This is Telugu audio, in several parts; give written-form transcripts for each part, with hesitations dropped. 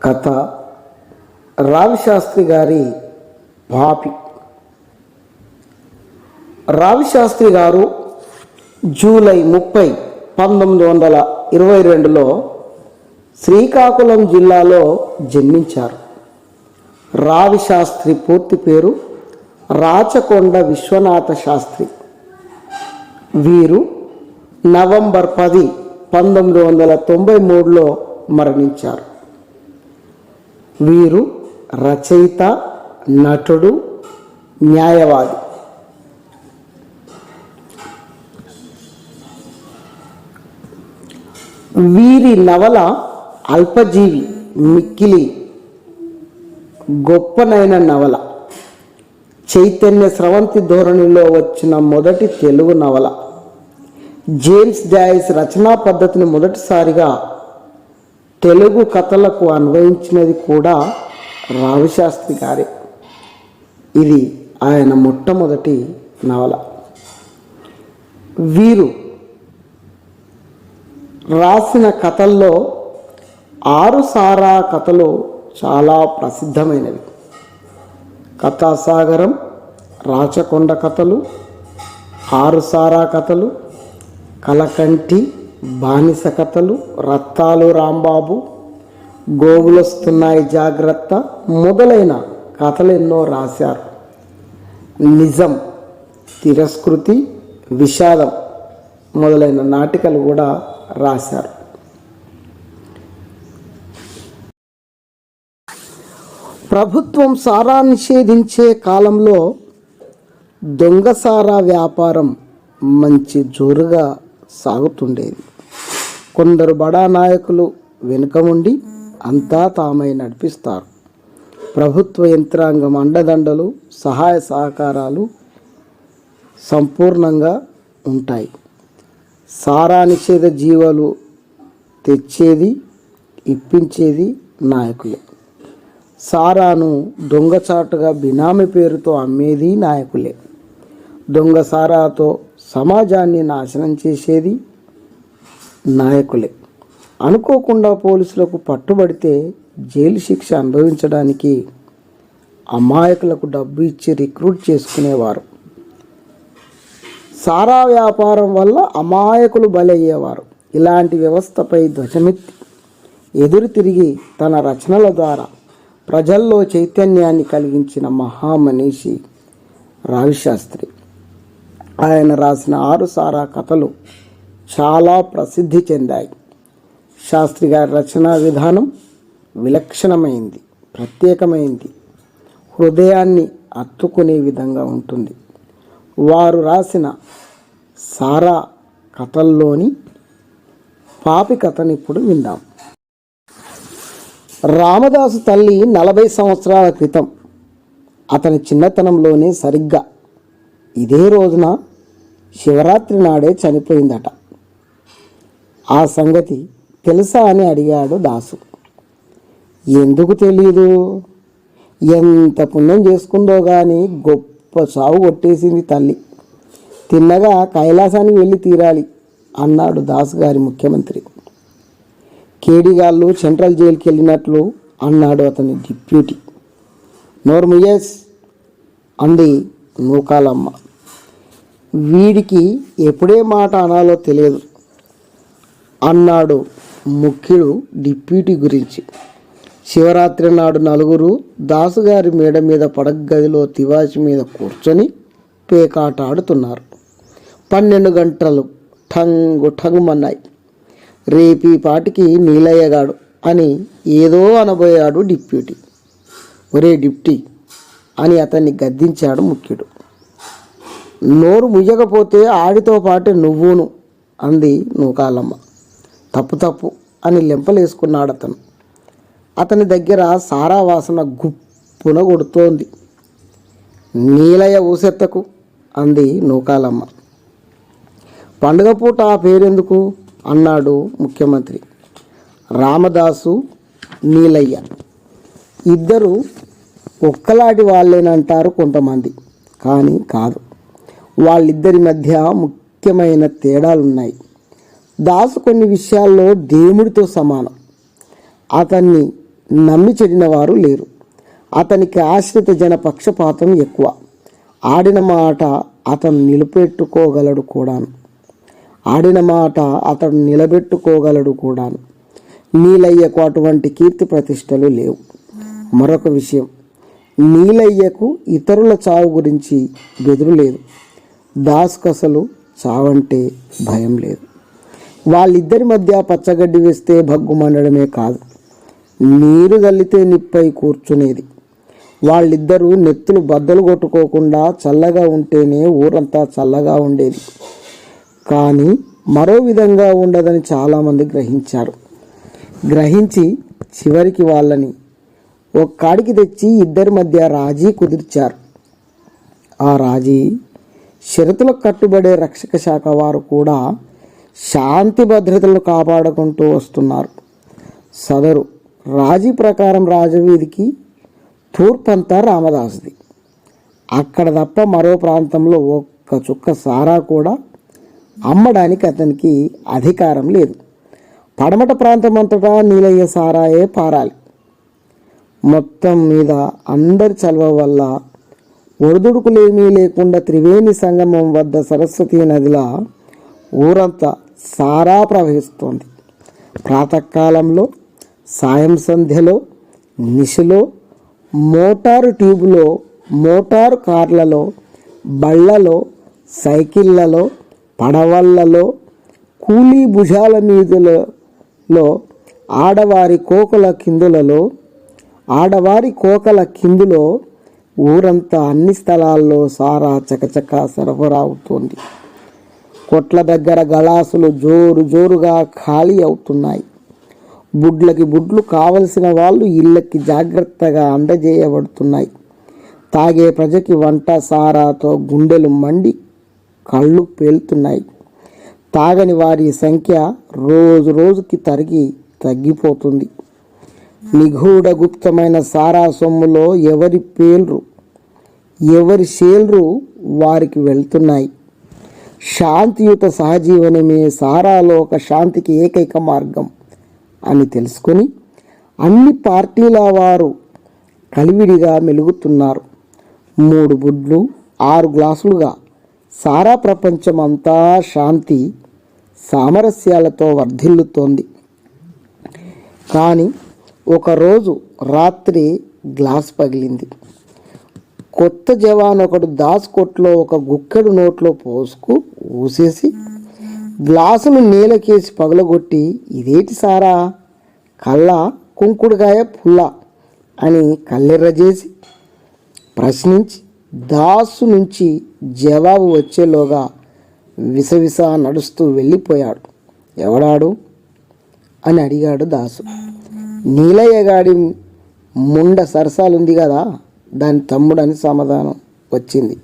కథ రావిశాస్త్రి గారి పాపి. రావిశాస్త్రి గారు జూలై 30, 1922లో శ్రీకాకుళం జిల్లాలో జన్మించారు. రావిశాస్త్రి పూర్తి పేరు రాచకొండ విశ్వనాథ శాస్త్రి. వీరు నవంబర్ 10, 1993లో మరణించారు. వీరు రచయిత, నటుడు, న్యాయవాది. వీరి నవల అల్పజీవి మిక్కిలి గొప్పనైన నవల. చైతన్య స్రవంతి ధోరణిలో వచ్చిన మొదటి తెలుగు నవల. జేమ్స్ జాయిస్ రచనా పద్ధతిని మొదటిసారిగా తెలుగు కథలకు అన్వయించినది కూడా రావిశాస్త్రి గారే. ఇది ఆయన మొట్టమొదటి నవల. వీరు రాసిన కథల్లో 6 సారా కథలు చాలా ప్రసిద్ధమైనవి. కథాసాగరం, రాచకొండ కథలు, 6 సారా కథలు, కలకంటి, బానిస కథలు, రత్తాలు రాంబాబు, గోగులొస్తున్నాయి జాగ్రత్త మొదలైన కథలెన్నో రాశారు. నిజం, తిరస్కృతి, విషాదం మొదలైన నాటికలు కూడా రాశారు. ప్రభుత్వం సారా నిషేధించే కాలంలో దొంగ సారా వ్యాపారం మంచి జోరుగా సాగుతుండేది. కొందరు బడా నాయకులు వెనుక ఉండి అంతా తామై నడిపిస్తారు. ప్రభుత్వ యంత్రాంగం అండదండలు, సహాయ సహకారాలు సంపూర్ణంగా ఉంటాయి. సారా నిషేధ జీవాలు తెచ్చేది, ఇప్పించేది నాయకులే. సారాను దొంగచాటుగా బినామీ పేరుతో అమ్మేది నాయకులే. దొంగ సారాతో సమాజాన్ని నాశనం చేసేది నాయకులే. అనుకోకుండా పోలీసులకు పట్టుబడితే జైలు శిక్ష అనుభవించడానికి అమాయకులకు డబ్బు ఇచ్చి రిక్రూట్ చేసుకునేవారు. సారా వ్యాపారం వల్ల అమాయకులు బలయ్యేవారు. ఇలాంటి వ్యవస్థపై ధ్వజమెత్తి ఎదురు తిరిగి తన రచనల ద్వారా ప్రజల్లో చైతన్యాన్ని కలిగించిన మహామనీషి రావిశాస్త్రి. ఆయన రాసిన 6 సారా కథలు చాలా ప్రసిద్ధి చెందాయి. శాస్త్రి గారి రచనా విధానం విలక్షణమైంది, ప్రత్యేకమైంది, హృదయాన్ని హత్తుకునే విధంగా ఉంటుంది. వారు రాసిన సారా కథల్లోని పాపి కథని ఇప్పుడు విందాం. రామదాసు తల్లి 40 సంవత్సరాల క్రితం అతని చిన్నతనంలోనే సరిగ్గా ఇదే రోజున శివరాత్రి నాడే చనిపోయిందట. ఆ సంగతి తెలుసా అని అడిగాడు దాసు. ఎందుకు తెలీదు, ఎంత పుణ్యం చేసుకుందో కానీ గొప్ప చావు కొట్టేసింది తల్లి. తిన్నగా కైలాసానికి వెళ్ళి తీరాలి అన్నాడు దాసు గారి ముఖ్యమంత్రి. కేడిగాళ్ళు సెంట్రల్ జైలుకి వెళ్ళినట్లు అన్నాడు అతని డిప్యూటీ. నోర్ముయస్ అంది నూకాలమ్మ. వీడికి ఎప్పుడే మాట అనాలో తెలియదు అన్నాడు ముఖ్యుడు డిప్యూటీ గురించి. శివరాత్రి నాడు నలుగురు దాసుగారి మేడ మీద పడగదిలో తివాచి మీద కూర్చొని పేకాట ఆడుతున్నారు. 12 గంటలు ఠంగు ఠంగుమన్నాయి. రేపీ పాటికి నీలయ్యగాడు అని ఏదో అనబోయాడు డిప్యూటీ. ఒరే డిప్టీ అని అతన్ని గద్దించాడు ముఖ్యుడు. నోరు ముయ్యకపోతే ఆడితో పాటు నువ్వును అంది నూకాలమ్మ. తప్పు అని లెంపలేసుకున్నాడు అతను. అతని దగ్గర సారా వాసన గుప్పున కొడుతోంది. నీలయ్య ఊసెత్తకు అంది నూకాలమ్మ. పండుగ పూట ఆ పేరెందుకు అన్నాడు ముఖ్యమంత్రి. రామదాసు, నీలయ్య ఇద్దరు ఒక్కలాంటి వాళ్ళేనంటారు కొంతమంది, కానీ కాదు. వాళ్ళిద్దరి మధ్య ముఖ్యమైన తేడాలున్నాయి. దాసు కొన్ని విషయాల్లో దేవుడితో సమానం. అతన్ని నమ్మి చెడిన వారు లేరు. అతనికి ఆశ్రిత జన పక్షపాతం ఎక్కువ. ఆడిన మాట అతను నిలబెట్టుకోగలడు కూడాను. నీలయ్యకు అటువంటి కీర్తి ప్రతిష్టలు లేవు. మరొక విషయం, నీలయ్యకు ఇతరుల చావు గురించి బెదురు లేదు. దాసుకు అసలు చావంటే భయం లేదు. వాళ్ళిద్దరి మధ్య పచ్చగడ్డి వేస్తే భగ్గుమనడమే కాదు, నీరు చల్లితే నిప్పై కూర్చునేది. వాళ్ళిద్దరూ నెత్తులు బద్దలు కొట్టుకోకుండా చల్లగా ఉంటేనే ఊరంతా చల్లగా ఉండేది. కానీ మరో విధంగా ఉండదని చాలామంది గ్రహించి చివరికి వాళ్ళని ఒక్కాడికి తెచ్చి ఇద్దరి మధ్య రాజీ కుదిర్చారు. ఆ రాజీ షరతులకు కట్టుబడే రక్షక శాఖ వారు కూడా శాంతి భద్రతలను కాపాడుకుంటూ వస్తున్నారు. సదరు రాజీ ప్రకారం రాజవీధికి తూర్పంతా రామదాసుది. అక్కడ తప్ప మరో ప్రాంతంలో ఒక్క చుక్క సారా కూడా అమ్మడానికి అతనికి అధికారం లేదు. పడమట ప్రాంతం అంతటా నీలయ్య సారాయే పారాలి. మొత్తం మీద అందరి చలవ వల్ల ఒడిదుడుకులేమీ లేకుండా త్రివేణి సంగమం వద్ద సరస్వతీ నదిలా ఊరంతా సారా ప్రవహిస్తోంది. ప్రాతకాలంలో, సాయం సంధ్యలో, నిశలో, మోటారు ట్యూబులో, మోటారు కార్లలో, బళ్ళలో, సైకిళ్లలో, పడవళ్లలో, కూలీ భుజాల మీదులలో, ఆడవారి కోకల కిందులో ఊరంతా అన్ని స్థలాల్లో సారా చకచకా సరఫరా అవుతోంది. కొట్ల దగ్గర గలాసులు జోరుగా ఖాళీ అవుతున్నాయి. బుడ్లకి బుడ్లు కావలసిన వాళ్ళు ఇళ్ళకి జాగ్రత్తగా అందజేయబడుతున్నాయి. తాగే ప్రజకి వంట సారాతో గుండెలు మండి కళ్ళు పేలుతున్నాయి. తాగని వారి సంఖ్య రోజుకి తగ్గిపోతుంది. నిగూఢ గుప్తమైన సారా సొమ్ములో ఎవరి షేల్రు వారికి వెళ్తున్నాయి. శాంతియుత సహజీవనమే సారాలో ఒక శాంతికి ఏకైక మార్గం అని తెలుసుకొని అన్ని పార్టీల వారు కలివిడిగా మెలుగుతున్నారు. 3 బుడ్లు 6 గ్లాసులుగా సారా ప్రపంచం అంతా శాంతి సామరస్యాలతో వర్ధిల్లుతోంది. కానీ ఒకరోజు రాత్రి గ్లాస్ పగిలింది. కొత్త జవాన్ ఒకడు దాస్ కొట్లో ఒక గుక్కెడు నోట్లో పోసుకు ఊసేసి గ్లాసును నేలకేసి పగలగొట్టి, ఇదేటి సారా, కళ్ళ కుంకుడుకాయ పుల్ల అని కల్లెర్ర చేసి ప్రశ్నించి దాసు నుంచి జవాబు వచ్చేలోగా విసవిస నడుస్తూ వెళ్ళిపోయాడు. ఎవడాడు అని అడిగాడు దాసు. నీలయ్య గాడి ముండ సరసాలుంది కదా, దాని తమ్ముడని సమాధానం వచ్చింది.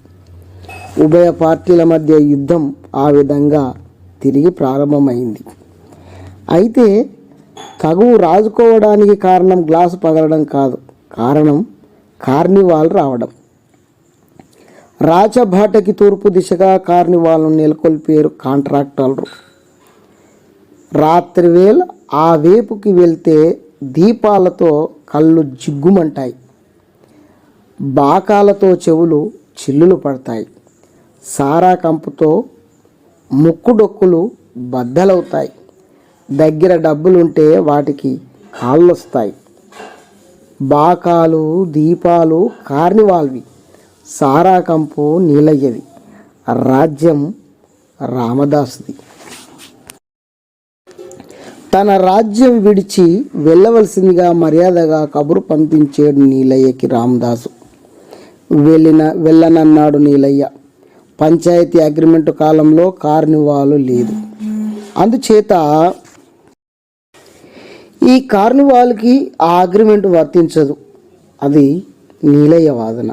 ఉభయ పార్టీల మధ్య యుద్ధం ఆ విధంగా తిరిగి ప్రారంభమైంది. అయితే తగువు రాజుకోవడానికి కారణం గ్లాసు పగలడం కాదు, కారణం కార్నివాల్ రావడం. రాచబాటకి తూర్పు దిశగా కార్నివాల్ను నెలకొల్పారు కాంట్రాక్టర్లు. రాత్రివేళ ఆ వైపుకి వెళ్తే దీపాలతో కళ్ళు జిగ్గుమంటాయి, బాకాలతో చెవులు చిల్లులు పడతాయి, సారా కంపుతో ముక్కుడొక్కులు బద్దలవుతాయి. దగ్గర డబ్బులుంటే వాటికి కాళ్ళొస్తాయి. బాకాలు, దీపాలు కార్నివాల్వి, సారా కంపు నీలయ్యది, రాజ్యం రామదాసుది. తన రాజ్యం విడిచి వెళ్ళవలసిందిగా మర్యాదగా కబురు పంపించాడు నీలయ్యకి రామదాసు. వెళ్ళనన్నాడు నీలయ్య. పంచాయతీ అగ్రిమెంటు కాలంలో కార్నివాలు లేదు. అందుచేత ఈ కార్నివాల్కి ఆ అగ్రిమెంటు వర్తించదు. అది నీలయ్య వాదన.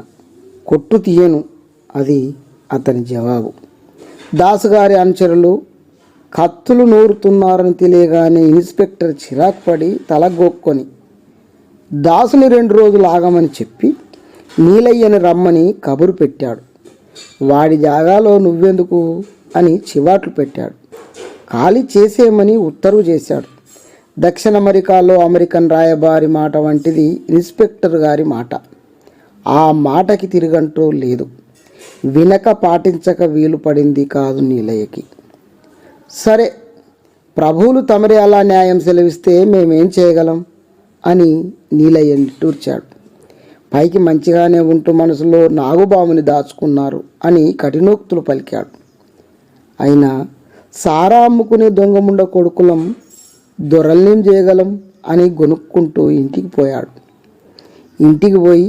కొట్టు తీయను, అది అతని జవాబు. దాసుగారి అనుచరులు కత్తులు నూరుతున్నారని తెలియగానే ఇన్స్పెక్టర్ చిరాకు పడి తలగొక్కొని దాసుని 2 రోజులు ఆగమని చెప్పి నీలయ్యని రమ్మని కబురు పెట్టాడు. వాడి జాగాలో నువ్వెందుకు అని చివాట్లు పెట్టాడు. ఖాళీ చేసేయమని ఉత్తర్వు చేశాడు. దక్షిణ అమెరికాలో అమెరికన్ రాయబారి మాట వంటిది ఇన్స్పెక్టర్ గారి మాట. ఆ మాటకి తిరుగంటూ లేదు. వినక పాటించక వీలు పడింది కాదు నీలయ్యకి. సరే, ప్రభువులు తమరే అలా న్యాయం సెలవిస్తే మేమేం చేయగలం అని నీలయ్య నిట్టూర్చాడు. పైకి మంచిగానే ఉంటూ మనసులో నాగుబాముని దాచుకున్నారు అని కఠినోక్తులు పలికాడు. అయినా సారా అమ్ముకునే దొంగముండ కొడుకులం, దొరల్నేం చేయగలం అని గొనుక్కుంటూ ఇంటికి పోయాడు. ఇంటికి పోయి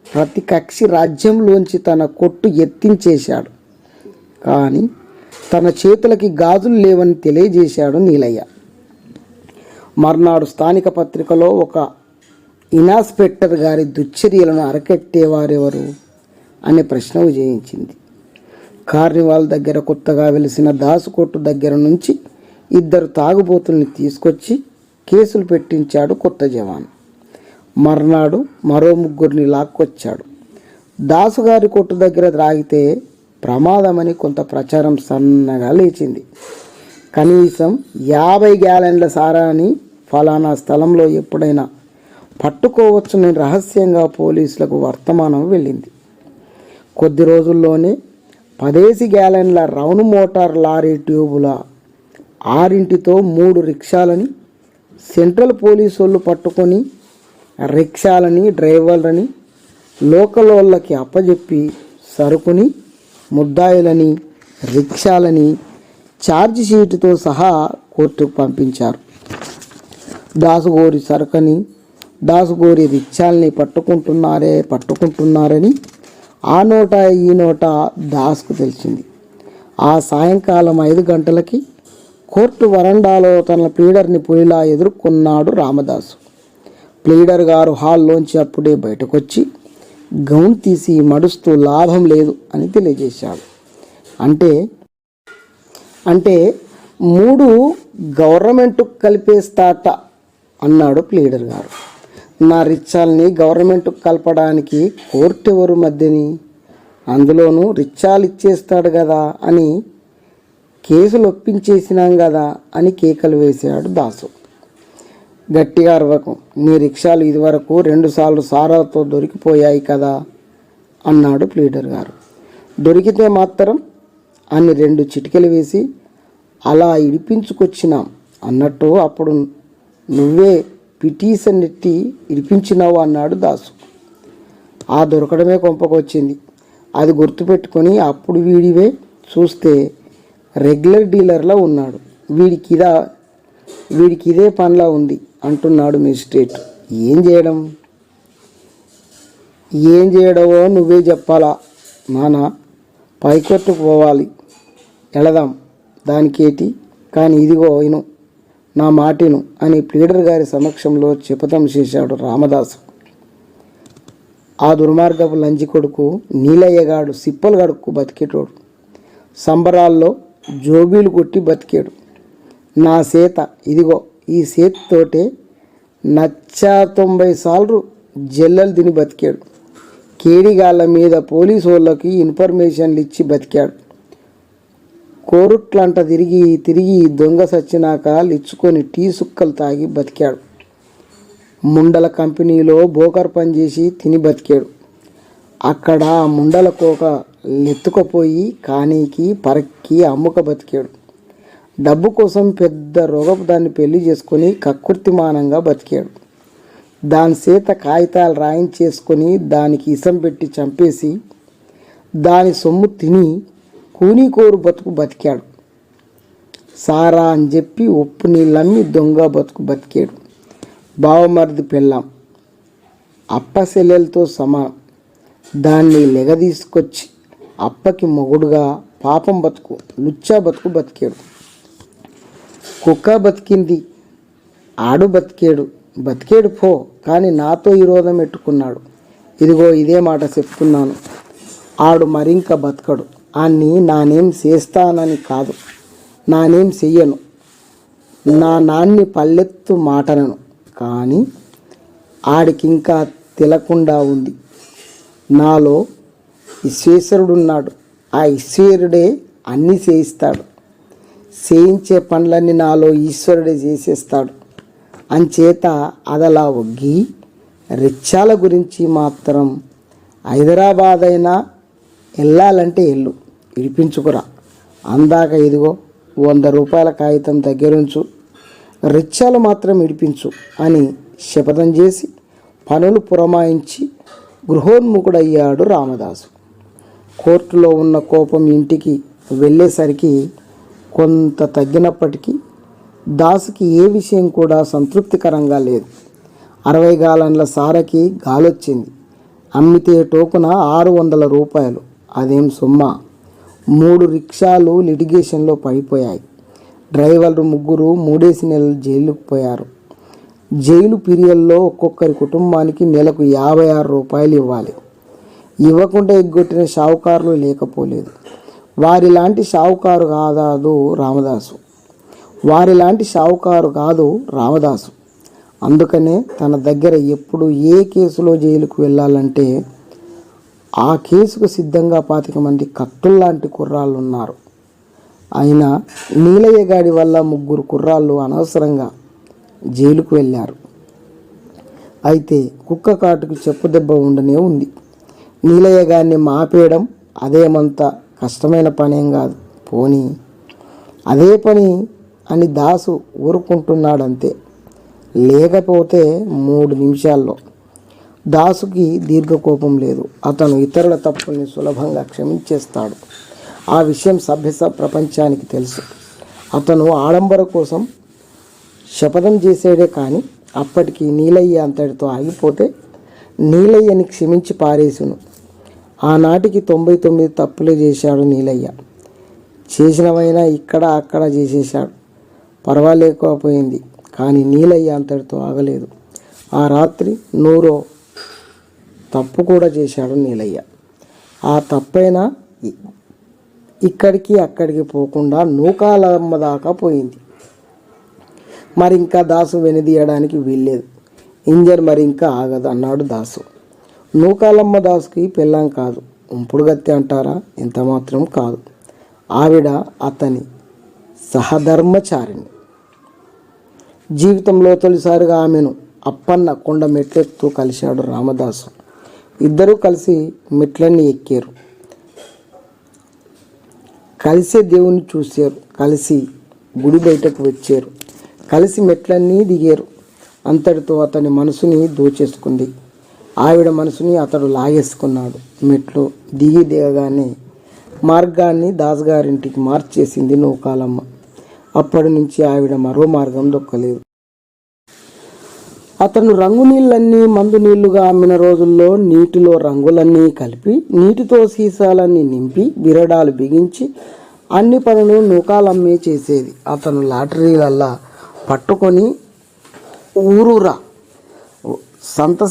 ప్రతి కక్షి రాజ్యంలోంచి తన కొట్టు ఎత్తించేశాడు. కానీ తన చేతులకి గాజులు లేవని తెలియజేశాడు నీలయ్య. మర్నాడు స్థానిక పత్రికలో ఒక ఇన్స్పెక్టర్ గారి దుశ్చర్యలను అరకెట్టేవారెవరు అనే ప్రశ్న విజయించింది. కార్నివాల్ దగ్గర కొత్తగా వెలిసిన దాసు కొట్టు దగ్గర నుంచి 2 తాగుబోతుల్ని తీసుకొచ్చి కేసులు పెట్టించాడు కొత్త జవాన్. మర్నాడు మరో 3 లాక్కొచ్చాడు. దాసుగారి కొట్టు దగ్గర త్రాగితే ప్రమాదమని కొంత ప్రచారం సన్నగా లేచింది. కనీసం 50 గ్యాలన్ల సారాని ఫలానా స్థలంలో ఎప్పుడైనా పట్టుకోవచ్చుని రహస్యంగా పోలీసులకు వర్తమానం వెళ్ళింది. కొద్ది రోజుల్లోనే 10 గ్యాలన్ల రౌండ్ మోటార్ లారీ ట్యూబుల 6తో 3 రిక్షాలని సెంట్రల్ పోలీసు వాళ్ళు పట్టుకొని రిక్షాలని డ్రైవర్లని లోకల్ వాళ్ళకి అప్పజెప్పి సరుకుని ముద్దాయిలని రిక్షాలని ఛార్జ్ షీటుతో సహా కోర్టుకు పంపించారు. దాసుగోరి సరుకని దాసుగోరి రిక్షాల్ని పట్టుకుంటున్నారని ఆ నోట ఈ నోట దాసుకు తెలిసింది. ఆ సాయంకాలం 5 గంటలకి కోర్టు వరండాలో తన ప్లీడర్ని పులిలా ఎదుర్కొన్నాడు రామదాసు. ప్లీడర్ గారు హాల్లోంచి అప్పుడే బయటకొచ్చి గౌన్ తీసి మడుస్తూ లాభం లేదు అని తెలియజేశాడు. అంటే 3 గవర్నమెంట్ కలిపేస్తాట అన్నాడు ప్లీడర్ గారు. నా రిచ్చాల్ని గవర్నమెంట్కు కలపడానికి కోర్టు ఎవరు మధ్యని, అందులోనూ రిచ్చాలు ఇచ్చేస్తాడు కదా అని కేసులు ఒప్పించేసినాం కదా అని కేకలు వేశాడు దాసు. గట్టిగా అరవకు, నీ రిక్షాలు ఇదివరకు 2 సార్లు సారాతో దొరికిపోయాయి కదా అన్నాడు ప్లీడర్ గారు. దొరికితే మాత్రం అని 2 చిటికెలు వేసి అలా ఇడిపించుకొచ్చినాం అన్నట్టు అప్పుడు నువ్వే పిటిషన్ ఎట్టి ఇడిపించినావు అన్నాడు దాసు. ఆ దొరకడమే కొంపకొచ్చింది. అది గుర్తుపెట్టుకొని అప్పుడు వీడివే చూస్తే రెగ్యులర్ డీలర్లా ఉన్నాడు. వీడికి ఇదే పనిలా ఉంది అంటున్నాడు మేజిస్ట్రేట్. ఏం చేయడమో నువ్వే చెప్పాలా నానా. పైకోర్టుకు పోవాలి, వెళదాం, దానికేటి, కానీ ఇదిగో ఇను, నా మాటిను అని ప్లీడర్ గారి సమక్షంలో శపథం చేశాడు రామదాసు. ఆ దుర్మార్గపు లంచి కొడుకు నీలయ్యగాడు సిప్పలు గడుక్కు బతికేటోడు. సంబరాల్లో జోబీలు కొట్టి బతికాడు. నా సేత ఇదిగో ఈ సేత్తోటే 90 సార్లు జల్లలు తిని బతికాడు. కేడిగాళ్ళ మీద పోలీసు వాళ్ళకి ఇన్ఫర్మేషన్లు ఇచ్చి బతికాడు. కోరుట్లంట తిరిగి దొంగ సచ్చినాక లిచ్చుకొని టీ సుక్కలు తాగి బతికాడు. ముండల కంపెనీలో బోకర్ పనిచేసి తిని బతికాడు. అక్కడ ముండల కోక లెత్తుకపోయి కానీకి పరక్కి అమ్ముక బతికాడు. డబ్బు కోసం పెద్ద రోగపు దాన్ని పెళ్లి చేసుకొని కక్కుర్తిమానంగా బతికాడు. దాని చేత కాగితాలు రాయించేసుకొని దానికి ఇసం పెట్టి చంపేసి దాని సొమ్ము తిని కూనీకోరు బతుకు బతికాడు. సారా అని చెప్పి ఉప్పు నీళ్ళమ్మి దొంగ బతుకు బతికాడు. బావమరిది పెళ్ళాం అప్ప సెల్లెలతో సమానం. దాన్ని లెగదీసుకొచ్చి అప్పకి మొగుడుగా పాపం బతుకు లుచ్చా బతుకు బతికాడు. కుక్క బతికింది, ఆడు బతికేడు పో, కానీ నాతో విరోధం పెట్టుకున్నాడు. ఇదిగో ఇదే మాట చెప్తున్నాను, ఆడు మరింక బతకడు. ఆన్ని నానేం చేస్తానని కాదు, నానేం చెయ్యను, నా నాన్ని పల్లెత్తు మాటనను, కానీ ఆడికింకా తెలకుండా ఉంది. నాలో ఈశ్వరుడున్నాడు. ఆ ఈశ్వరుడే అన్నీ చేయిస్తాడు. చేయించే పనులన్నీ నాలో ఈశ్వరుడే చేసేస్తాడు. అంచేత అదలా ఒగ్గి రిచ్చాల గురించి మాత్రం హైదరాబాద్ అయినా వెళ్ళాలంటే ఎల్లు, ఇడిపించుకురా, అందాక ఇదిగో 100 రూపాయల కాగితం దగ్గరుంచు, రిచ్చాలు మాత్రం ఇడిపించు అని శపథం చేసి పనులు పురమాయించి గృహోన్ముఖుడయ్యాడు రామదాసు. కోర్టులో ఉన్న కోపం ఇంటికి వెళ్ళేసరికి కొంత తగ్గినప్పటికీ దాసుకి ఏ విషయం కూడా సంతృప్తికరంగా లేదు. 60 గాలన్ల సారకి గాలొచ్చింది. అమ్మితే టోకున 600 రూపాయలు. అదేం సొమ్మ. 3 రిక్షాలు లిటిగేషన్లో పడిపోయాయి. డ్రైవర్లు 3 3 నెలలు జైలుకు పోయారు. జైలు పీరియడ్లో ఒక్కొక్కరి కుటుంబానికి నెలకు 56 రూపాయలు ఇవ్వాలి. ఇవ్వకుండా ఎగ్గొట్టిన షావుకారులు లేకపోలేదు. వారిలాంటి షావుకారు కాదు రామదాసు. అందుకనే తన దగ్గర ఎప్పుడు ఏ కేసులో జైలుకు వెళ్ళాలంటే ఆ కేసుకు సిద్ధంగా 25 మంది కత్తుల్లాంటి కుర్రాళ్ళు ఉన్నారు. అయినా నీలయ్య గాడి వల్ల 3 కుర్రాళ్ళు అనవసరంగా జైలుకు వెళ్ళారు. అయితే కుక్క కాటుకు చెప్పు దెబ్బ ఉండనే ఉంది. నీలయ్య గారిని మాపేయడం అదేమంత కష్టమైన పనేం కాదు. పోనీ అదే పని అని దాసు ఊరుకుంటున్నాడంతే. లేకపోతే 3 నిమిషాల్లో. దాసుకి దీర్ఘకోపం లేదు. అతను ఇతరుల తప్పుల్ని సులభంగా క్షమించేస్తాడు. ఆ విషయం సభ్య ప్రపంచానికి తెలుసు. అతను ఆడంబర కోసం శపథం చేసేడే కానీ అప్పటికి నీలయ్య అంతటితో ఆగిపోతే నీలయ్యని క్షమించి పారేసును. ఆనాటికి 99 తప్పులే చేశాడు నీలయ్య. చేసినవైనా ఇక్కడ అక్కడ చేసేశాడు. పర్వాలేకపోయింది. కానీ నీలయ్య అంతటితో ఆగలేదు. ఆ రాత్రి 100 తప్పు కూడా చేశాడు నీలయ్య. ఆ తప్పైనా ఇక్కడికి అక్కడికి పోకుండా నూకాలమ్మ దాకా పోయింది. మరి ఇంకా దాసు వెనుదీయడానికి వీల్లేదు. ఇంజన్ మరి ఇంకా ఆగదు అన్నాడు దాసు. నూకాలమ్మ దాసుకి పెళ్ళాం కాదు, ఉంపుడు గత్తి అంటారా? ఎంత మాత్రం కాదు. ఆవిడ అతని సహధర్మచారిణి. జీవితంలో తొలిసారిగా ఆమెను అప్పన్న కొండ మెట్లెక్కుతూ కలిశాడు రామదాసు. ఇద్దరూ కలిసి మెట్లన్నీ ఎక్కారు. కలిసే దేవుని చూశారు. కలిసి గుడి బయటకు వచ్చారు. కలిసి మెట్లన్నీ దిగారు. అంతటితో అతని మనసుని దోచేసుకుంది. ఆవిడ మనసుని అతడు లాగేసుకున్నాడు. మెట్లు దిగగానే మార్గాన్ని దాసగారింటికి మార్చేసింది నూకాలమ్మ. అప్పటి నుంచి ఆవిడ మరో మార్గం దొక్కలేదు. అతను రంగు నీళ్ళన్నీ మందు నీళ్లుగా అమ్మిన రోజుల్లో నీటిలో రంగులన్నీ కలిపి నీటితో సీసాలన్నీ నింపి బిరడాలు బిగించి అన్ని పనులు నూకాలమ్మే చేసేది. అతను లాటరీలల్లా పట్టుకొని ఊరూరా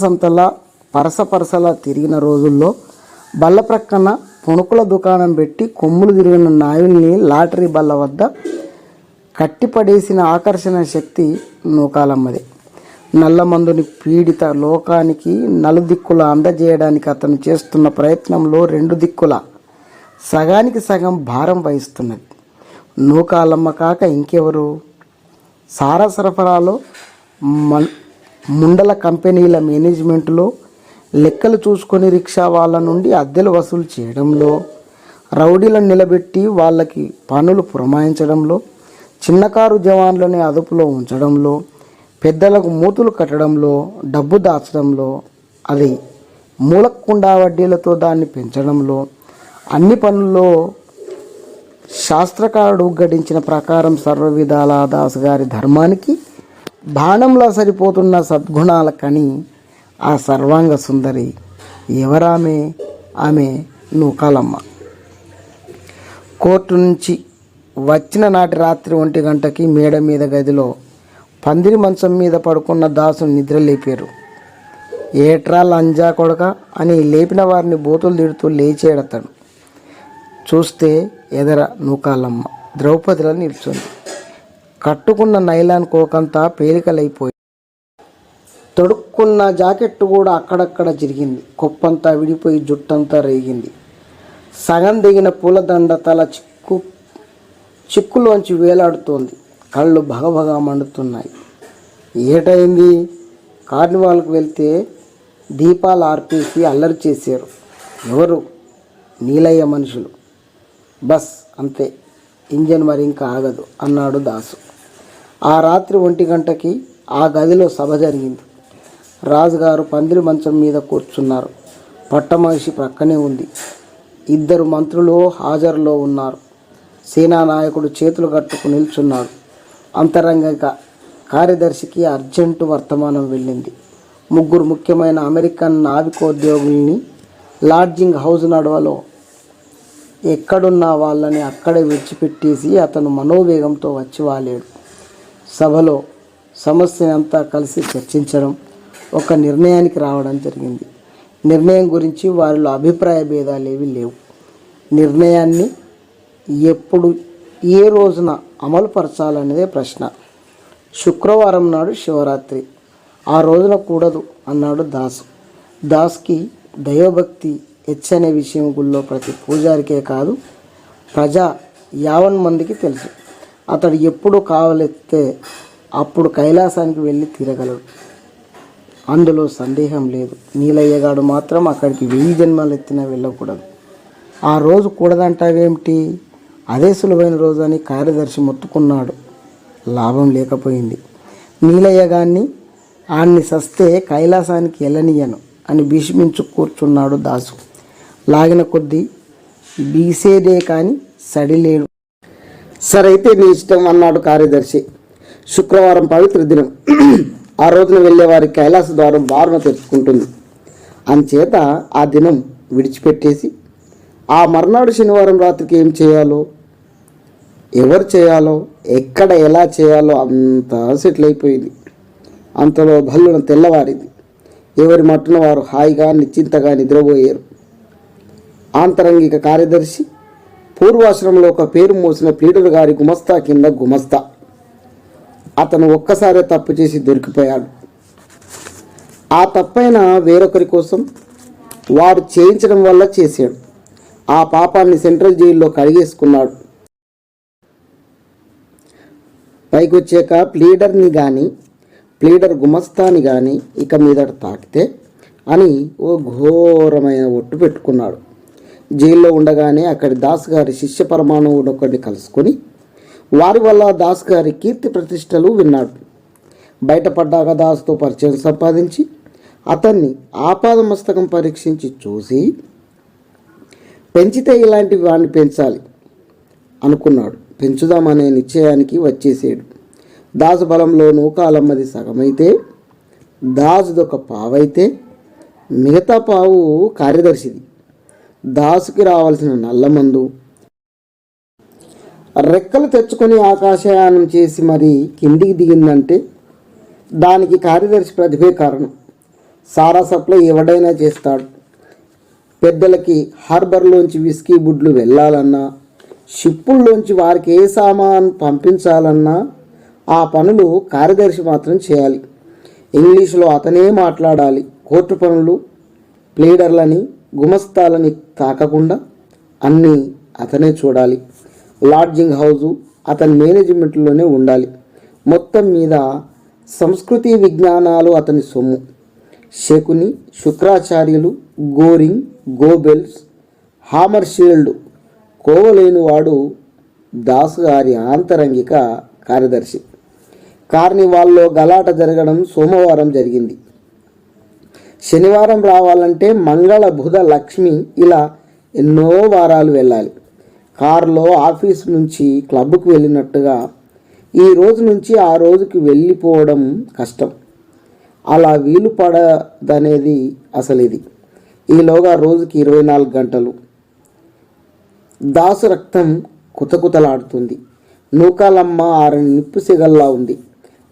సంతలా పరసలా తిరిగిన రోజుల్లో బల్ల ప్రక్కన పుణుకుల దుకాణం పెట్టి కొమ్ములు తిరిగిన నాయుల్ని లాటరీ బల్ల వద్ద కట్టిపడేసిన ఆకర్షణ శక్తి నూకాలమ్మదే. నల్లమందుని పీడిత లోకానికి నలుదిక్కుల అందజేయడానికి అతను చేస్తున్న ప్రయత్నంలో 2 దిక్కుల సగానికి సగం భారం వహిస్తున్నది నూకాలమ్మ కాక ఇంకెవరు? సారా సరఫరాలో ముండల కంపెనీల మేనేజ్మెంట్లో, లెక్కలు చూసుకొని రిక్షా వాళ్ళ నుండి అద్దెలు వసూలు చేయడంలో, రౌడీలను నిలబెట్టి వాళ్ళకి పనులు పురమాయించడంలో, చిన్నకారు జవాన్లని అదుపులో ఉంచడంలో, పెద్దలకు మూతులు కట్టడంలో, డబ్బు దాచడంలో, అది మూలకుండా వడ్డీలతో దాన్ని పెంచడంలో, అన్ని పనుల్లో శాస్త్రకారుడు గడించిన ప్రకారం సర్వవిధాల దాసుగారి ధర్మానికి బాణంలా సరిపోతున్న సద్గుణాల కని ఆ సర్వాంగ సుందరి ఎవరామె? ఆమె నూకాలమ్మ. కోర్టు నుంచి వచ్చిన నాటి రాత్రి 1 గంటకి మేడ మీద గదిలో పందిరి మంచం మీద పడుకున్న దాసుని నిద్రలేపారు. ఏట్రా లంజా కొడక అని లేపిన వారిని బూతులు తిడుతూ లేచేడతాడు. చూస్తే ఎదర నూకాలమ్మ ద్రౌపదిలా నిల్చుంది. కట్టుకున్న నైలాన్ కోకంతా పేలికలైపోయి తొడుక్కున్న జాకెట్టు కూడా అక్కడక్కడ చిరిగింది. కొప్పంతా విడిపోయి జుట్టంతా రేగింది. సగం దిగిన పూలదండ తల చిక్కులోంచి వేలాడుతోంది. కళ్ళు భగభగా మండుతున్నాయి. ఏటైంది? కార్నివాల్కి వెళ్తే దీపాలు ఆర్పేసి అల్లరి చేశారు. ఎవరు? నీలయ్య మనుషులు. బస్ అంతే, ఇంజన్ మరి ఇంకా ఆగదు అన్నాడు దాసు. ఆ రాత్రి 1 గంటకి ఆ గదిలో సభ జరిగింది. రాజుగారు పందిరి మంచం మీద కూర్చున్నారు. పట్టమహిషి ప్రక్కనే ఉంది. 2 మంత్రులు హాజరులో ఉన్నారు. సేనానాయకుడు చేతులు కట్టుకు నిల్చున్నాడు. అంతరంగిక కార్యదర్శికి అర్జెంటు వర్తమానం వెళ్ళింది. 3 ముఖ్యమైన అమెరికన్ నావికోద్యోగుల్ని లాడ్జింగ్ హౌస్ నడవలో ఎక్కడున్న వాళ్ళని అక్కడే విడిచిపెట్టేసి అతను మనోవేగంతో వచ్చి వాలేడు. సభలో సమస్యనంతా కలిసి చర్చించడం, ఒక నిర్ణయానికి రావడం జరిగింది. నిర్ణయం గురించి వారిలో అభిప్రాయ భేదాలు ఏవి లేవు. నిర్ణయాన్ని ఎప్పుడు, ఏ రోజున అమలుపరచాలనేదే ప్రశ్న. శుక్రవారం నాడు శివరాత్రి. ఆ రోజున కూడదు అన్నాడు దాసు. దాస్కి దైవభక్తి హెచ్చనే విషయం గుళ్ళో ప్రతి పూజారికే కాదు, ప్రజా 50 మందికి తెలుసు. అతడు ఎప్పుడు కావలెత్తే అప్పుడు కైలాసానికి వెళ్ళి తీరగలడు. అందులో సందేహం లేదు. నీలయ్యగాడు మాత్రం అక్కడికి 1000 జన్మలు ఎత్తినా వెళ్ళకూడదు. ఆ రోజు కూడదంటావేమిటి? అదే సులువైన రోజు అని కార్యదర్శి మొత్తుకున్నాడు. లాభం లేకపోయింది. నీలయ్యగాన్ని ఆన్ని సస్తే కైలాసానికి వెళ్ళనియను అని భీష్మించు కూర్చున్నాడు దాసు. లాగిన కొద్దీ బీసేదే కానీ సడిలేడు. సరైతే నీ ఇష్టం అన్నాడు కార్యదర్శి. శుక్రవారం పవిత్ర దినం. ఆ రోజున వెళ్ళేవారి కైలాస ద్వారం బారున తెరుచుకుంటుంది. అంచేత ఆ దినం విడిచిపెట్టేసి ఆ మర్నాడు శనివారం రాత్రికి ఏం చేయాలో, ఎవరు చేయాలో, ఎక్కడ ఎలా చేయాలో అంతా సెటిల్ అయిపోయింది. అంతలో భల్లున తెల్లవారింది. ఎవరి మట్టున వారు హాయిగా నిశ్చింతగా నిద్రపోయారు. ఆంతరంగిక కార్యదర్శి పూర్వాశ్రమంలో ఒక పేరు మోసిన ప్లీడర్ గారి గుమస్తా కింద గుమస్తా. అతను ఒక్కసారే తప్పు చేసి దొరికిపోయాడు. ఆ తప్పైన వేరొకరి కోసం వాడు చేయించడం వల్ల చేశాడు. ఆ పాపాన్ని సెంట్రల్ జైల్లో కడిగేసుకున్నాడు. పైకొచ్చాక ప్లీడర్ని కానీ ప్లీడర్ గుమస్తాని కానీ ఇక మీదట తాకితే అని ఓ ఘోరమైన ఒట్టు పెట్టుకున్నాడు. జైల్లో ఉండగానే అక్కడి దాస్ గారి శిష్య పరమాణువుడు ఒకరిని కలుసుకొని వారి వల్ల దాస్ గారి కీర్తి ప్రతిష్టలు విన్నాడు. బయటపడ్డాక దాసుతో పరిచయం సంపాదించి అతన్ని ఆపాదమస్తకం పరీక్షించి చూసి పెంచితే ఇలాంటి వాడిని పెంచాలి అనుకున్నాడు. పెంచుదామనే నిశ్చయానికి వచ్చేసాడు. దాసు బలంలో నూకాలమ్మది సగమైతే దాసుదొక పావైతే మిగతా పావు కార్యదర్శిది. దాసుకి రావాల్సిన నల్లమందు రెక్కలు తెచ్చుకొని ఆకాశయానం చేసి మరీ కిందికి దిగిందంటే దానికి కార్యదర్శి ప్రతిభే కారణం. సారా సప్లై ఎవడైనా చేస్తాడు. పెద్దలకి హార్బర్లోంచి విస్కీ బుడ్లు వెళ్ళాలన్నా, షిప్పుల్లోంచి వారికి ఏ సామాన్ పంపించాలన్నా ఆ పనులు కార్యదర్శి మాత్రం చేయాలి. ఇంగ్లీషులో అతనే మాట్లాడాలి. కోర్టు పనులు ప్లీడర్లని గుమస్తాలని తాకకుండా అన్నీ అతనే చూడాలి. లాడ్జింగ్ హౌజు అతని మేనేజ్మెంట్లోనే ఉండాలి. మొత్తం మీద సంస్కృతి విజ్ఞానాలు అతని సొమ్ము. శకుని, శుక్రాచార్యులు, గోరింగ్, గోబెల్స్, హామర్షీల్డ్ కోవలేనివాడు దాసు గారి ఆంతరంగిక కార్యదర్శి. కార్నివాల్లో గలాట జరగడం సోమవారం జరిగింది. శనివారం రావాలంటే మంగళ, బుధ, లక్ష్మి ఇలా ఎన్నో వారాలు వెళ్ళాలి. కారులో ఆఫీసు నుంచి క్లబ్కు వెళ్ళినట్టుగా ఈ రోజు నుంచి ఆ రోజుకి వెళ్ళిపోవడం కష్టం. అలా వీలు పడదనేది అసలు ఇది. ఈలోగా రోజుకి 24 గంటలు. దాసు రక్తం కుతకుతలాడుతుంది. నూకాలమ్మ ఆరని నిప్పు సిగల్లా ఉంది.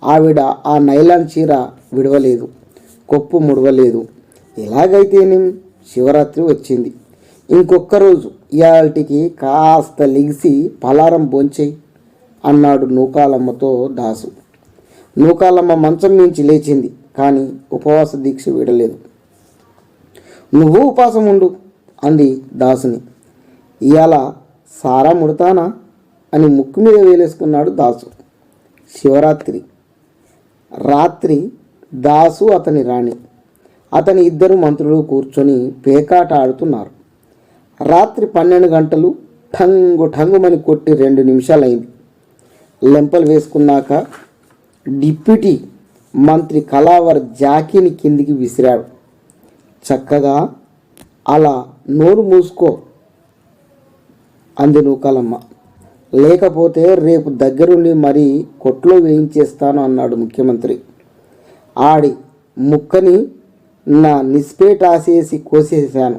ఆవిడ ఆ నైలాన్ చీర విడవలేదు, కొప్పు ముడవలేదు. ఎలాగైతేనేం శివరాత్రి వచ్చింది. ఇంకొక్క రోజు ఇయాల్టికి కాస్త లిగిసి పలారం భోంచేయి అన్నాడు నూకాలమ్మతో దాసు. నూకాలమ్మ మంచం నుంచి లేచింది, కానీ ఉపవాస దీక్ష వీడలేదు. నువ్వు ఉపాసం ఉండు అంది దాసుని. ఇవాళ సారా ముడతానా అని ముక్కు మీద వేలేసుకున్నాడు దాసు. శివరాత్రి రాత్రి దాసు అతని రాణి అతని ఇద్దరు మంత్రులు కూర్చొని పేకాట ఆడుతున్నారు. రాత్రి 12 గంటలు ఠంగు ఠంగుమని కొట్టి 2 నిమిషాలైంది. లెంపలు వేసుకున్నాక డిప్యూటీ మంత్రి కళావర్ జాకీని కిందికి విసిరాడు. చక్కగా అలా నోరు మూసుకో అంది నూకాలమ్మ. లేకపోతే రేపు దగ్గరుండి మరీ కొట్లో వేయించేస్తాను అన్నాడు ముఖ్యమంత్రి. ఆడి ముక్కని నా నిస్పేటాసేసి కోసేశాను,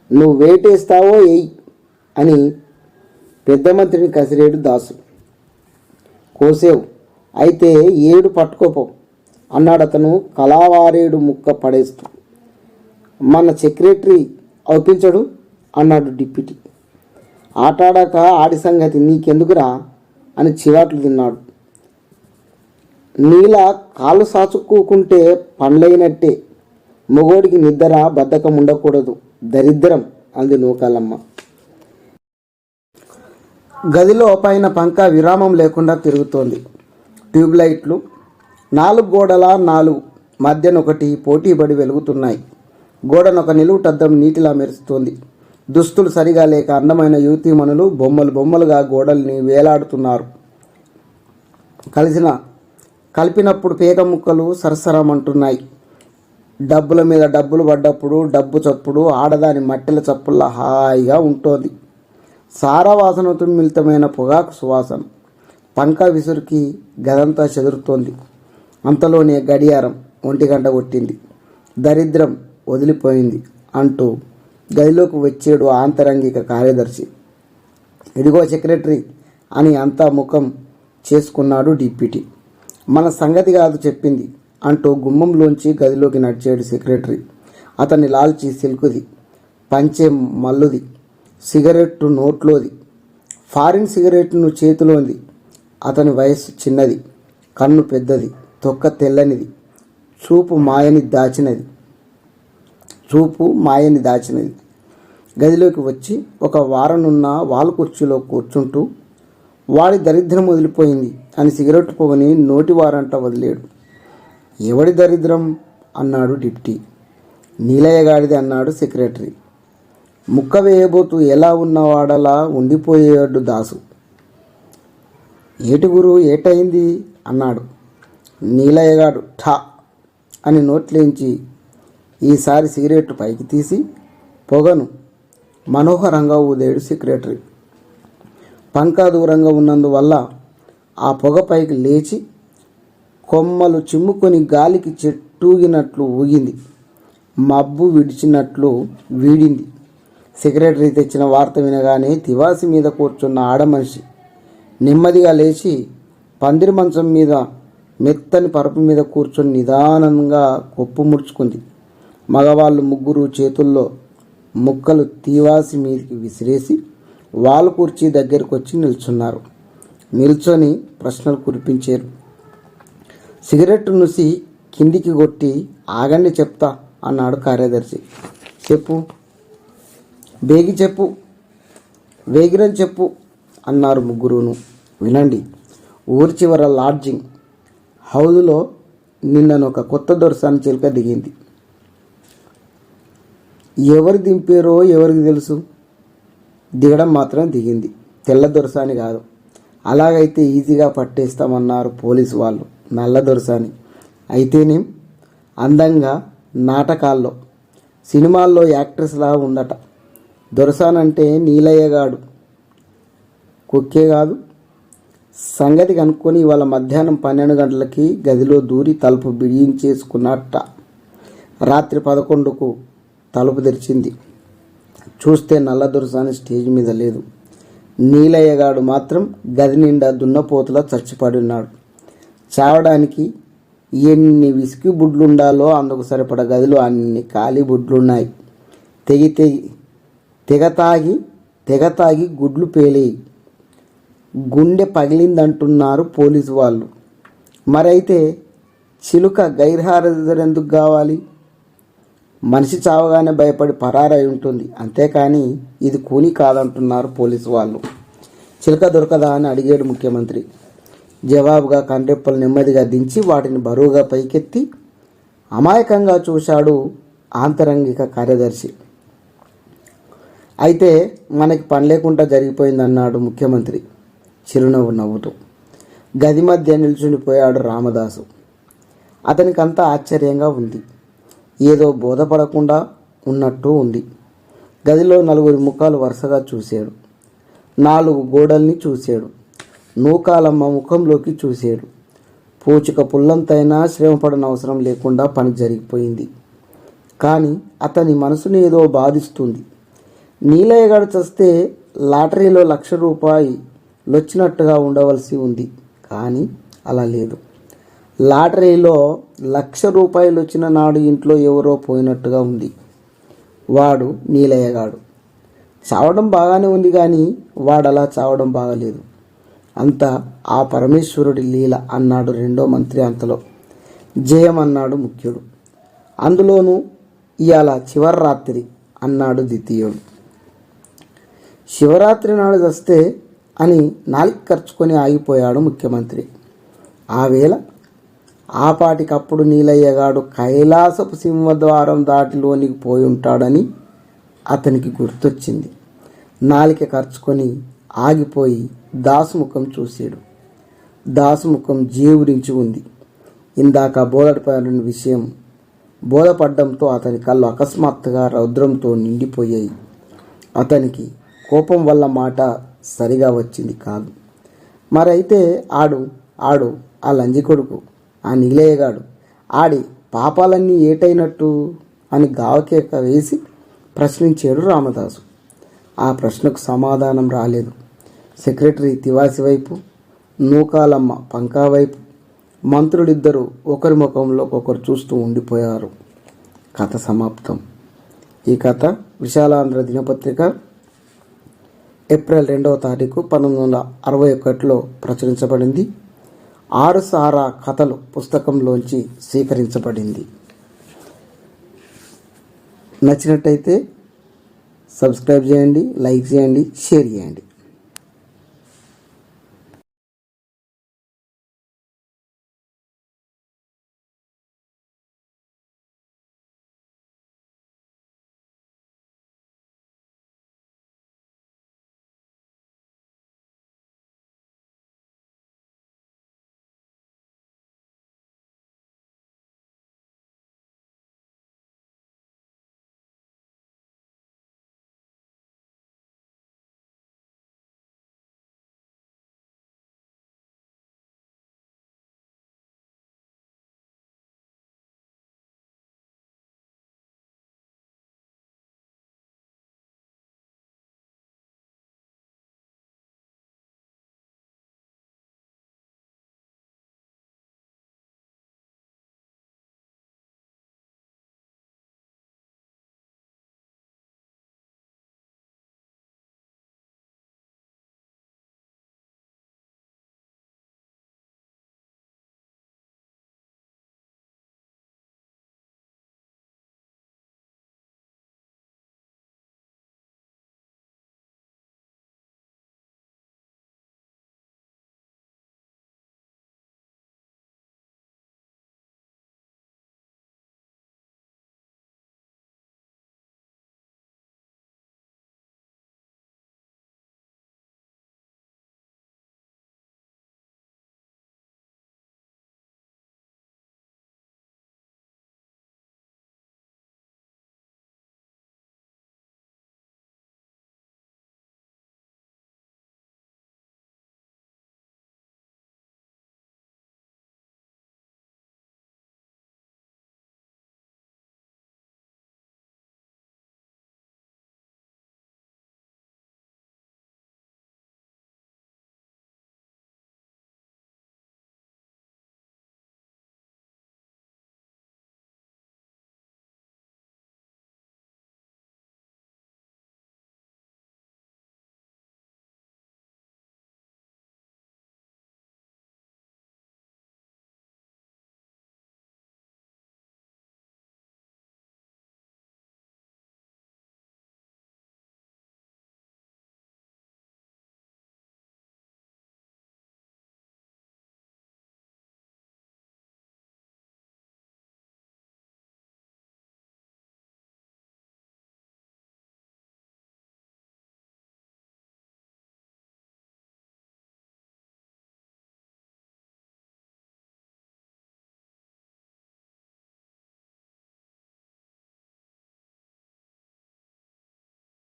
నువ్వు వేటేస్తావో ఎయ్ అని పెద్ద మంత్రిని కసిరేడు దాసు. కోసేవు అయితే 7 పట్టుకోపో అన్నాడు అతను కళావారేడు ముక్క పడేస్తూ. మన సెక్రటరీ అవుపించడు అన్నాడు డిప్యూటీ. ఆటాడాక ఆడి సంగతి నీకెందుకురా అని చివాట్లు తిన్నాడు. నీలా కాళ్ళు సాచుక్కుంటే పండ్లైనట్టే, మొగోడికి నిద్ర బద్ధకం ఉండకూడదు, దరిద్రం అంది నూకాలమ్మ. గదిలో పైన పంక విరామం లేకుండా తిరుగుతోంది. ట్యూబ్లైట్లు 4 గోడల 4 మధ్యనొకటి పోటీపడి వెలుగుతున్నాయి. గోడనొక నిలువుటద్దం నీటిలా మెరుస్తోంది. దుస్తులు సరిగా లేక అందమైన యువతీమణులు బొమ్మలుగా గోడల్ని వేలాడుతున్నారు. కలిపినప్పుడు పేక ముక్కలు సరసరమంటున్నాయి. డబ్బుల మీద డబ్బులు పడ్డప్పుడు డబ్బు చప్పుడు ఆడదాని మట్టెల చప్పుల్లా హాయిగా ఉంటుంది. సారవాసనతో మిళితమైన పొగాకు సువాసన. పంక విసురుకి గదంతా చెదురుతోంది. అంతలోనే గడియారం 1 గంట కొట్టింది. దరిద్రం వదిలిపోయింది అంటూ గదిలోకి వచ్చాడు ఆంతరంగిక కార్యదర్శి. ఇదిగో సెక్రటరీ అని అంతా ముఖం చేసుకున్నాడు డిప్యూటీ. మన సంగతి కాదు చెప్పింది అంటూ గుమ్మంలోంచి గదిలోకి నడిచాడు సెక్రటరీ. అతని లాల్చి సిల్కుది, పంచె మల్లుది, సిగరెట్టు నోట్లోది, ఫారిన్ సిగరెట్ను చేతిలోంది. అతని వయస్సు చిన్నది, కన్ను పెద్దది, తొక్క తెల్లనిది, చూపు మాయని దాచినది. గదిలోకి వచ్చి ఒక వారనున్న వాల్ కుర్చీలో కూర్చుంటూ వాడి దరిద్రం వదిలిపోయింది అని సిగరెట్టు పొగని నోటి వారంట వదిలేడు. ఎవడి దరిద్రం అన్నాడు డిప్టీ. నీలయ్యగాడిది అన్నాడు సెక్రటరీ. ముక్క వేయబోతూ ఎలా ఉన్నవాడలా ఉండిపోయాడు దాసు. ఏటి గురు ఏటైంది అన్నాడు. నీలయ్యగాడు ఠా అని నోట్లేంచి ఈసారి సిగరెట్టు పైకి తీసి పొగను మనోహరంగా ఊదేడు సెక్రటరీ. పంకా దూరంగా ఉన్నందువల్ల ఆ పొగ పైకి లేచి కొమ్మలు చిమ్ముకొని గాలికి చెట్టూగినట్లు ఊగింది. మబ్బు విడిచినట్లు వీడింది. సెక్రటరీ తెచ్చిన వార్త వినగానే తివాసి మీద కూర్చున్న ఆడమనిషి నెమ్మదిగా లేచి పందిరి మంచం మీద మెత్తని పరుపు మీద కూర్చొని నిదానంగా కొప్పు ముడుచుకుంది. మగవాళ్ళు 3 చేతుల్లో ముక్కలు తివాసి మీదకి విసిరేసి వాలు కుర్చీ దగ్గరకు వచ్చి నిల్చొని ప్రశ్నలు కురిపించారు. సిగరెట్టు నుసి కిందికి కొట్టి ఆగండి చెప్తా అన్నాడు కార్యదర్శి. చెప్పు, బేగి చెప్పు, వేగిరని చెప్పు అన్నారు 3. వినండి, ఊరి చివర లాడ్జింగ్ హౌదులో నిన్ననొక కొత్త దొరసాని చిలుక దిగింది. ఎవరు దింపారో ఎవరికి తెలుసు, దిగడం మాత్రం దిగింది. తెల్ల దొరసాని కాదు. అలాగైతే ఈజీగా పట్టేస్తామన్నారు పోలీసు వాళ్ళు. నల్ల దొరసాని అయితేనేం అందంగా నాటకాల్లో సినిమాల్లో యాక్ట్రెస్లా ఉందట. దొరసానంటే నీలయ్యగాడు కుక్కే కాదు. సంగతి కనుక్కొని ఇవాళ మధ్యాహ్నం 12 గంటలకి గదిలో దూరి తలుపు బిగించేసుకున్నట్ట. రాత్రి 11కు తలుపు తెరిచింది. చూస్తే నల్ల దొరసాని స్టేజ్ మీద లేదు. నీలయ్యగాడు మాత్రం గది నిండా దున్నపోతులా చచ్చిపడి ఉన్నాడు. చావడానికి ఎన్ని విసికి బుడ్లుండాలో అందుకు సరిపడ గదిలో అన్ని ఖాళీ బుడ్లున్నాయి. తెగ తాగి గుడ్లు పేలేయి. గుండె పగిలిందంటున్నారు పోలీసు వాళ్ళు. మరైతే చిలుక గైర్హాజరెందుకు కావాలి? మనిషి చావగానే భయపడి పరారై ఉంటుంది, అంతేకాని ఇది కూని కాదంటున్నారు పోలీసు వాళ్ళు. చిలుక దొరకదా అని అడిగాడు ముఖ్యమంత్రి. జవాబుగా కండ్రెప్పలు నెమ్మదిగా దించి వాటిని బరువుగా పైకెత్తి అమాయకంగా చూశాడు ఆంతరంగిక కార్యదర్శి. అయితే మనకి పని లేకుండా జరిగిపోయిందన్నాడు ముఖ్యమంత్రి చిరునవ్వు నవ్వుతూ. గది మధ్య నిల్చుండిపోయాడు రామదాసు. అతనికంతా ఆశ్చర్యంగా ఉంది. ఏదో బోధపడకుండా ఉన్నట్టు ఉంది. గదిలో నలుగురి ముఖాలు వరుసగా చూశాడు. 4 గోడల్ని చూశాడు. నూకాలమ్మ ముఖంలోకి చూశాడు. పూచిక పుల్లంతైనా శ్రమపడన అవసరం లేకుండా పని జరిగిపోయింది. కానీ అతని మనసుని ఏదో బాధిస్తుంది. నీలయ్యగాడు చస్తే లాటరీలో 1,00,000 రూపాయలు వచ్చినట్టుగా ఉండవలసి ఉంది. కానీ అలా లేదు. లాటరీలో 1,00,000 రూపాయలు వచ్చిన నాడు ఇంట్లో ఎవరో పోయినట్టుగా ఉంది. వాడు నీలయ్యగాడు. చావడం బాగానే ఉంది కానీ వాడలా చావడం బాగలేదు. అంతా ఆ పరమేశ్వరుడి లీల అన్నాడు రెండో మంత్రి. అంతలో జయం అన్నాడు ముఖ్యుడు. అందులోనూ ఇవాళ చివరి రాత్రి అన్నాడు ద్వితీయుడు. శివరాత్రి నాడు వస్తే అని నాలిక ఖర్చుకొని ఆగిపోయాడు ముఖ్యమంత్రి. ఆ వేళ ఆపాటికప్పుడు నీలయ్యగాడు కైలాసపు సింహద్వారం దాటిలోనికి పోయి ఉంటాడని అతనికి గుర్తొచ్చింది. నాలిక ఖర్చుకొని ఆగిపోయి దాసుముఖం చూశాడు. దాసుముఖం జీవురించి ఉంది. ఇందాక బోధపడిన విషయం బోధపడ్డంతో అతని కళ్ళు అకస్మాత్తుగా రౌద్రంతో నిండిపోయాయి. అతనికి కోపం వల్ల మాట సరిగా వచ్చింది కాదు. మరైతే ఆడు ఆ లంజి కొడుకు, ఆ నీలయ్యగాడు ఆడి పాపాలన్నీ ఏటైనట్టు అని గావకేక వేసి ప్రశ్నించాడు రామదాసు. ఆ ప్రశ్నకు సమాధానం రాలేదు. సెక్రటరీ తివాసి వైపు, నూకాలమ్మ పంకా వైపు, మంత్రులిద్దరూ ఒకరి ముఖంలో ఒకరు చూస్తూ ఉండిపోయారు. కథ సమాప్తం. ఈ కథ విశాలాంధ్ర దినపత్రిక ఏప్రిల్ 2వ తారీఖు 1961లో ప్రచురించబడింది. 6 సారా కథలు పుస్తకంలోంచి స్వీకరించబడింది. నచ్చినట్టయితే సబ్స్క్రైబ్ చేయండి, లైక్ చేయండి, షేర్ చేయండి.